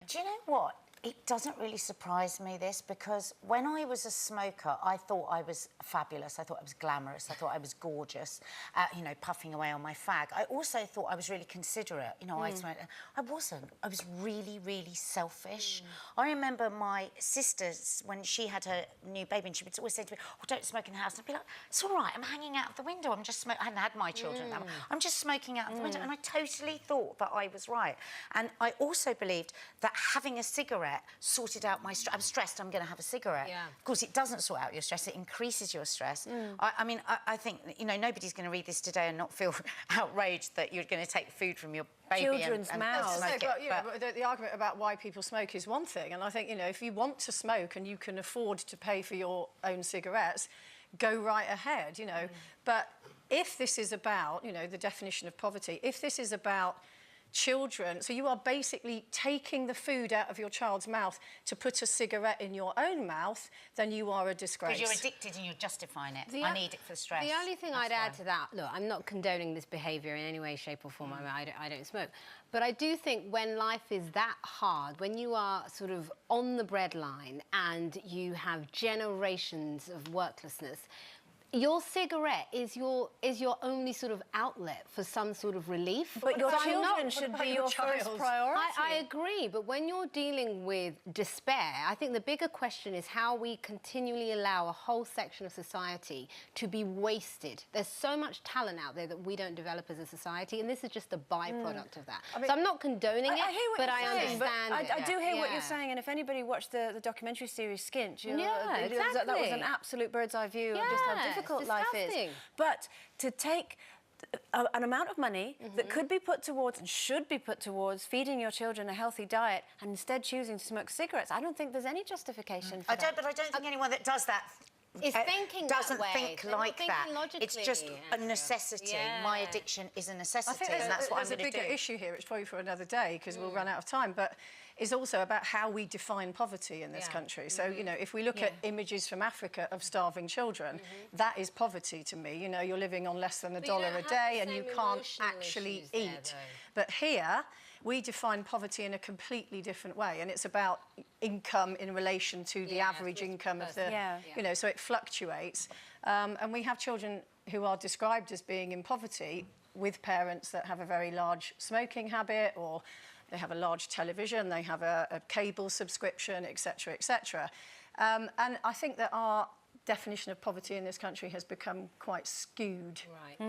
Do you know what? It doesn't really surprise me, this, because when I was a smoker, I thought I was fabulous. I thought I was glamorous. I thought I was gorgeous, you know, puffing away on my fag. I also thought I was really considerate. You know, I smoked. I wasn't. I was really, really selfish. I remember my sisters, when she had her new baby, and she would always say to me, "Oh, don't smoke in the house." And I'd be like, "It's all right. I'm hanging out of the window. I'm just smoking." I hadn't had my children. I'm just smoking out of the window. And I totally thought that I was right. And I also believed that having a cigarette sorted out my stress. I'm stressed, I'm going to have a cigarette. Yeah. Of course, it doesn't sort out your stress, it increases your stress. I mean, I think, you know, nobody's going to read this today and not feel outraged that you're going to take food from your baby children's mouths. smoke it. But the argument about why people smoke is one thing, and I think, you know, if you want to smoke and you can afford to pay for your own cigarettes, go right ahead, you know. But if this is about, you know, the definition of poverty, if this is about children, so you are basically taking the food out of your child's mouth to put a cigarette in your own mouth, then you are a disgrace. Because you're addicted and you're justifying it. I need it for stress. The only thing I'd add to that, look, I'm not condoning this behaviour in any way, shape or form. I don't smoke. But I do think when life is that hard, when you are sort of on the breadline and you have generations of worklessness, your cigarette is your only sort of outlet for some sort of relief. But your children should be your first priority. I agree, but when you're dealing with despair, I think the bigger question is how we continually allow a whole section of society to be wasted. There's so much talent out there that we don't develop as a society, and this is just a byproduct of that. I mean, so I'm not condoning it, but I understand it. I do hear what you're saying, and if anybody watched the documentary series Skint, you know, exactly. that was an absolute bird's eye view of just how difficult life is. But to take an amount of money that could be put towards and should be put towards feeding your children a healthy diet and instead choosing to smoke cigarettes, I don't think there's any justification for that. But I don't think anyone that does that is thinking doesn't that way. think like that. It's just a necessity. My addiction is a necessity, and that's what I'm going to do. There's a bigger issue here, it's probably for another day, because we'll run out of time, but is also about how we define poverty in this country. So, you know, if we look at images from Africa of starving children, that is poverty to me. You know, you're living on less than $1 a day and you can't actually eat. But here, we define poverty in a completely different way, and it's about income in relation to the average income of the, you know, so it fluctuates. And we have children who are described as being in poverty with parents that have a very large smoking habit, or they have a large television, they have a cable subscription, etc., etc. And I think that our definition of poverty in this country has become quite skewed. Right.